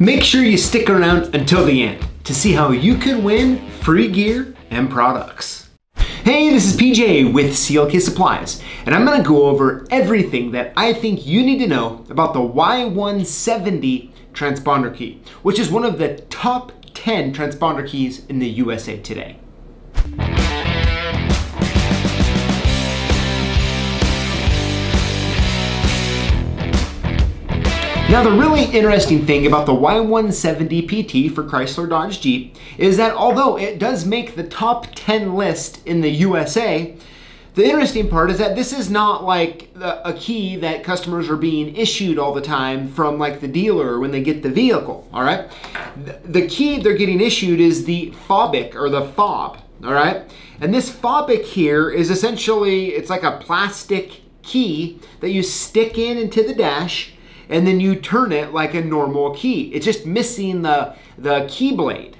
Make sure you stick around until the end to see how you can win free gear and products. Hey, this is PJ with CLK Supplies, and I'm gonna go over everything that I think you need to know about the Y170 transponder key, which is one of the top 10 transponder keys in the USA today. Now, the really interesting thing about the Y170 PT for Chrysler Dodge Jeep is that although it does make the top 10 list in the USA, the interesting part is that this is not like a key that customers are being issued all the time from like the dealer when they get the vehicle, all right? The key they're getting issued is the FOBIC or the fob, all right? And this FOBIC here is essentially, it's like a plastic key that you stick into the dash and then you turn it like a normal key. It's just missing the key blade.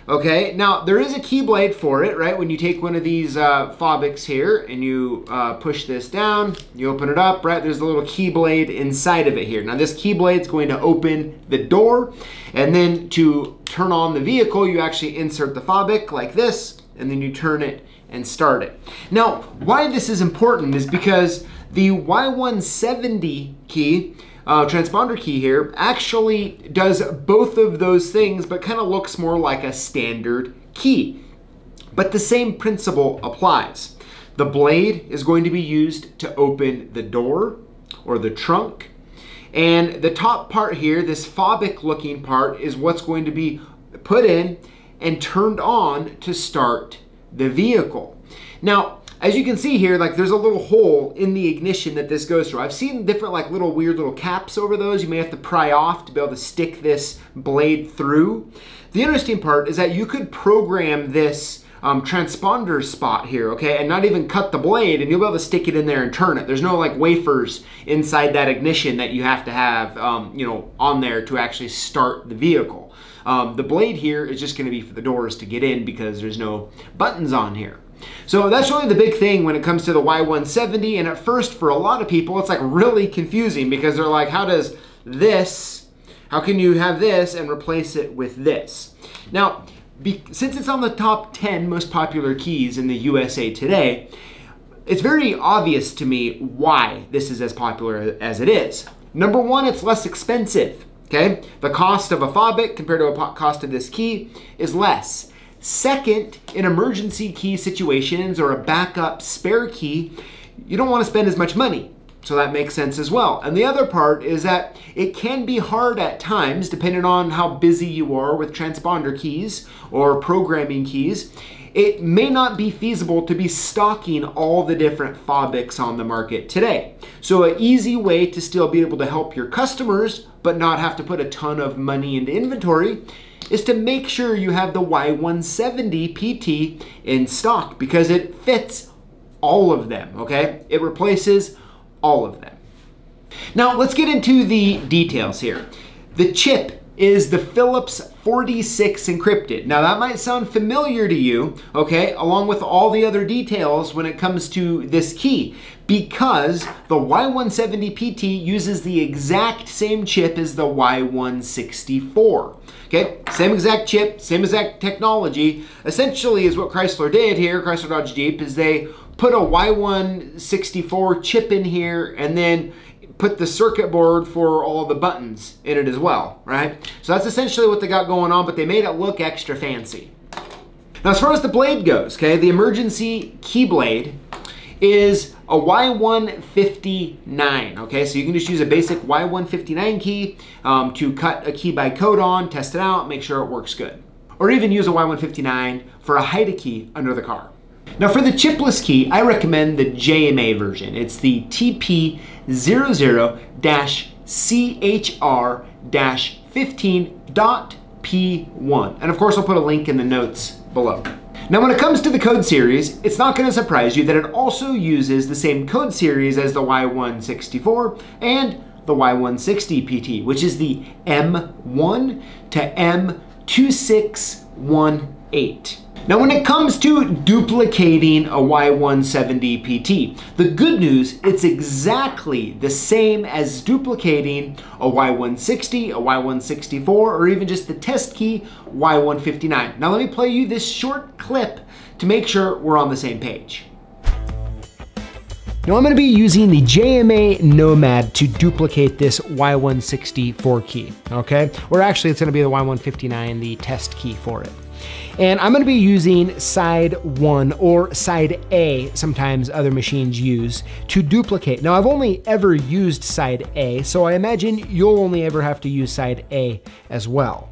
Okay, now there is a key blade for it, right? When you take one of these FOBICs here and you push this down, you open it up, right? There's a little key blade inside of it here. Now this key blade is going to open the door, and then to turn on the vehicle, you actually insert the FOBIC like this, and then you turn it and start it. Now, why this is important is because the Y170 key, transponder key here, actually does both of those things, but kind of looks more like a standard key. But the same principle applies. The blade is going to be used to open the door or the trunk. And the top part here, this FOBIC looking part, is what's going to be put in and turned on to start the vehicle. Now, as you can see here, like there's a little hole in the ignition that this goes through. I've seen different like little weird little caps over those. You may have to pry off to be able to stick this blade through. The interesting part is that you could program this transponder spot here, okay, and not even cut the blade, and you'll be able to stick it in there and turn it. There's no like wafers inside that ignition that you have to have, you know, on there to actually start the vehicle. The blade here is just going to be for the doors to get in because there's no buttons on here. So that's really the big thing when it comes to the Y170, and at first for a lot of people it's like really confusing because they're like, how can you have this and replace it with this? Now, since it's on the top 10 most popular keys in the USA today, it's very obvious to me why this is as popular as it is. Number one, it's less expensive, okay? The cost of a FOBIC compared to a cost of this key is less. Second, in emergency key situations or a backup spare key, you don't want to spend as much money. So that makes sense as well. And the other part is that it can be hard at times, depending on how busy you are with transponder keys or programming keys. It may not be feasible to be stocking all the different FOBICs on the market today. So an easy way to still be able to help your customers but not have to put a ton of money into inventory is to make sure you have the Y170 PT in stock because it fits all of them, okay? It replaces all of them. Now let's get into the details here. The chip is the Philips 46 encrypted. Now that might sound familiar to you, okay, along with all the other details when it comes to this key, because the Y170 PT uses the exact same chip as the Y164. Okay, same exact chip, same exact technology. Essentially is what Chrysler did here, Chrysler Dodge Jeep, is they put a Y164 chip in here and then put the circuit board for all the buttons in it as well, right? So that's essentially what they got going on, but they made it look extra fancy. Now as far as the blade goes, okay, the emergency key blade is a Y159, okay? So you can just use a basic Y159 key to cut a key by code on, test it out, make sure it works good. Or even use a Y159 for a hide a key under the car. Now for the chipless key, I recommend the JMA version. It's the TP00-CHR-15.P1. And of course I'll put a link in the notes below. Now when it comes to the code series, it's not going to surprise you that it also uses the same code series as the Y164 and the Y160 PT, which is the M1 to M2618. Now when it comes to duplicating a Y170 PT, the good news, it's exactly the same as duplicating a Y160, a Y164, or even just the test key Y159. Now let me play you this short clip to make sure we're on the same page. Now I'm going to be using the JMA Nomad to duplicate this Y164 key, okay? Or actually it's going to be the Y159, the test key for it. And I'm going to be using side 1 or side A, sometimes other machines use, to duplicate. Now I've only ever used side A, so I imagine you'll only ever have to use side A as well.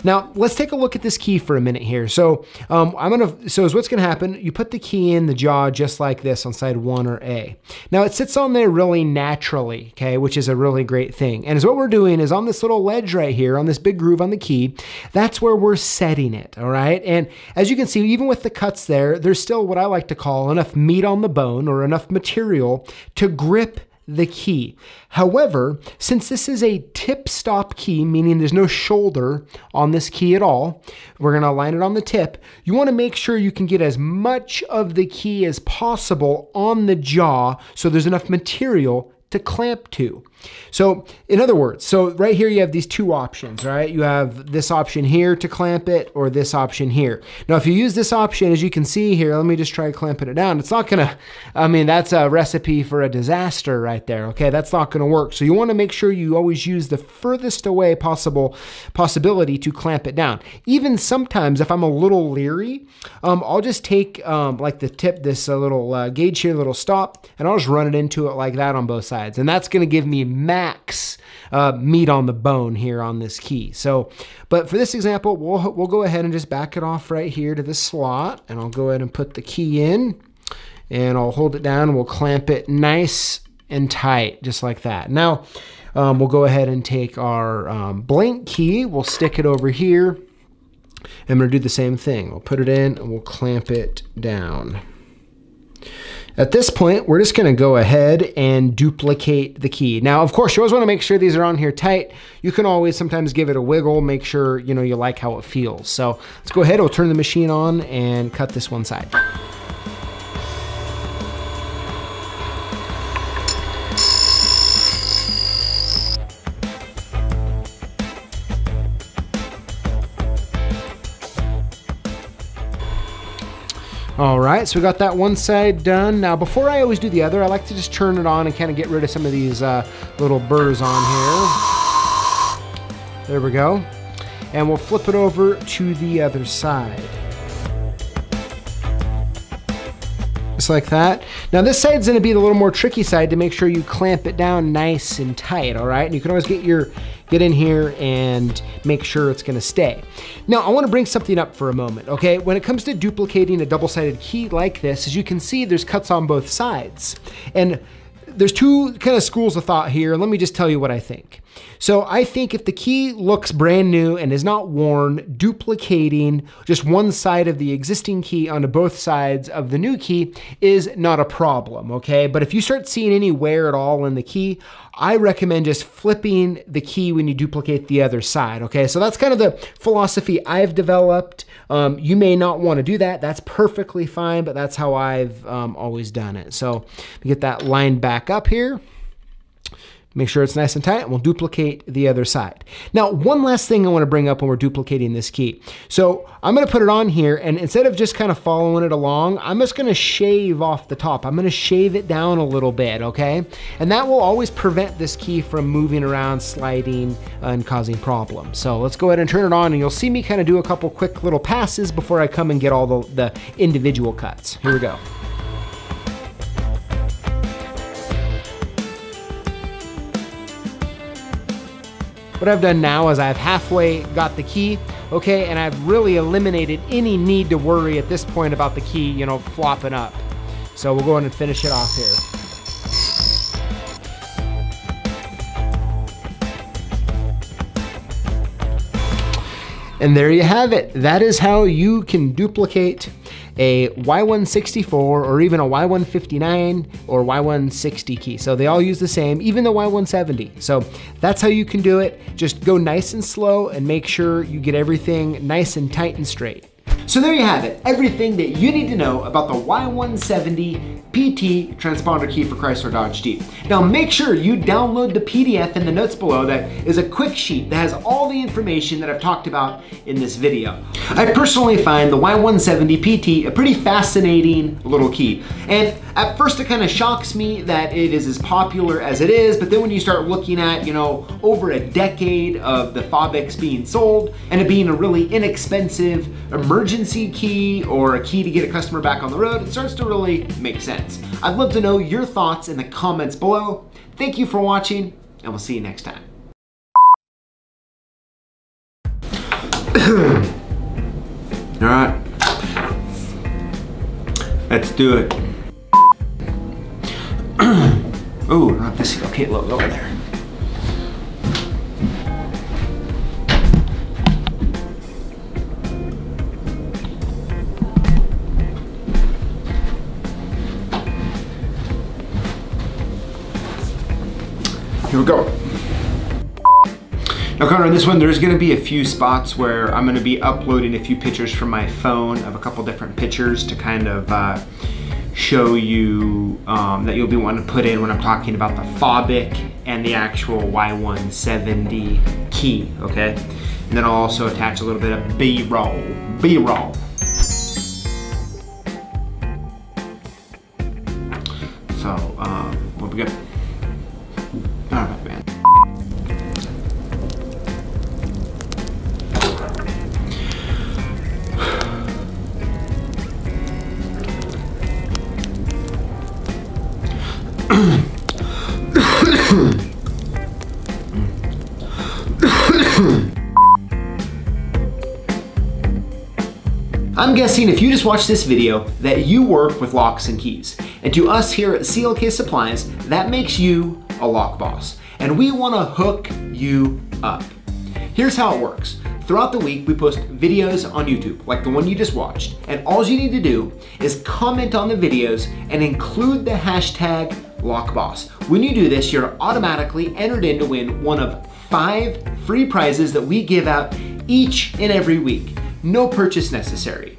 Now let's take a look at this key for a minute here. So what's gonna happen, you put the key in the jaw just like this on side 1 or A. Now it sits on there really naturally, okay, which is a really great thing. And what we're doing is on this little ledge right here, on this big groove on the key, that's where we're setting it, all right? And as you can see, even with the cuts there, there's still what I like to call enough meat on the bone or enough material to grip the key. However, since this is a tip stop key, meaning there's no shoulder on this key at all, we're gonna align it on the tip. You wanna make sure you can get as much of the key as possible on the jaw so there's enough material to clamp to. So in other words, so right here you have these two options, right? You have this option here to clamp it or this option here. Now if you use this option, as you can see here, let me just try clamping it down. It's not gonna, I mean, that's a recipe for a disaster right there, okay? That's not gonna work. So you wanna make sure you always use the furthest away possibility to clamp it down. Even sometimes if I'm a little leery, I'll just take like the tip, this little gauge here, little stop, and I'll just run it into it like that on both sides. And that's gonna give me max meat on the bone here on this key. So, but for this example, we'll go ahead and just back it off right here to the slot, and I'll go ahead and put the key in, and I'll hold it down, and we'll clamp it nice and tight, just like that. Now, we'll go ahead and take our blank key, we'll stick it over here, and I'm gonna do the same thing. We'll put it in, and we'll clamp it down. At this point, we're just gonna go ahead and duplicate the key. Now, of course, you always wanna make sure these are on here tight. You can always sometimes give it a wiggle, make sure you like how it feels. So let's go ahead, we'll turn the machine on and cut this one side. All right, so we got that one side done. Now, before I always do the other, I like to just turn it on and kind of get rid of some of these little burrs on here. There we go. And we'll flip it over to the other side. Just like that. Now this side's gonna be the little more tricky side to make sure you clamp it down nice and tight, all right? And you can always get in here and make sure it's gonna stay. Now I wanna bring something up for a moment, okay? When it comes to duplicating a double-sided key like this, as you can see, there's cuts on both sides. And there's two kind of schools of thought here. Let me just tell you what I think. So I think if the key looks brand new and is not worn, duplicating just one side of the existing key onto both sides of the new key is not a problem, okay? But if you start seeing any wear at all in the key, I recommend just flipping the key when you duplicate the other side, okay? So that's kind of the philosophy I've developed. You may not want to do that. That's perfectly fine, but that's how I've always done it. So get that line back up here. Make sure it's nice and tight, and we'll duplicate the other side. Now, one last thing I want to bring up when we're duplicating this key. So I'm going to put it on here, and instead of just kind of following it along, I'm just going to shave off the top. I'm going to shave it down a little bit, okay? And that will always prevent this key from moving around, sliding, and causing problems. So let's go ahead and turn it on, and you'll see me kind of do a couple quick little passes before I come and get all the individual cuts. Here we go. What I've done now is I've halfway got the key, okay, and I've really eliminated any need to worry at this point about the key, flopping up. So we'll go ahead and finish it off here. And there you have it. That is how you can duplicate a Y164 or even a Y159 or Y160 key. So they all use the same, even the Y170. So that's how you can do it. Just go nice and slow and make sure you get everything nice and tight and straight. So there you have it, everything that you need to know about the Y170 PT transponder key for Chrysler Dodge Jeep. Now make sure you download the PDF in the notes below. That is a quick sheet that has all the information that I've talked about in this video. I personally find the Y170 PT a pretty fascinating little key. And at first it kind of shocks me that it is as popular as it is, but then when you start looking at, over a decade of the Fobix being sold and it being a really inexpensive emergency key or a key to get a customer back on the road, it starts to really make sense. I'd love to know your thoughts in the comments below. Thank you for watching, and we'll see you next time. All right, let's do it. Oh, not this. Okay, look over there. Here we go. Now, Connor, on this one, there's gonna be a few spots where I'm gonna be uploading a few pictures from my phone of a couple different pictures to kind of show you that you'll be wanting to put in when I'm talking about the Fobic and the actual Y170 key, okay? And then I'll also attach a little bit of B-roll. So, we'll be good. All right, man. I'm guessing if you just watched this video that you work with locks and keys. And to us here at CLK Supplies, that makes you a lock boss. And we wanna hook you up. Here's how it works. Throughout the week, we post videos on YouTube, like the one you just watched. And all you need to do is comment on the videos and include the hashtag LockBoss. When you do this, you're automatically entered in to win one of 5 free prizes that we give out each and every week. No purchase necessary.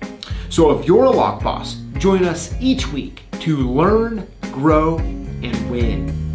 So if you're a lock boss, join us each week to learn, grow, and win.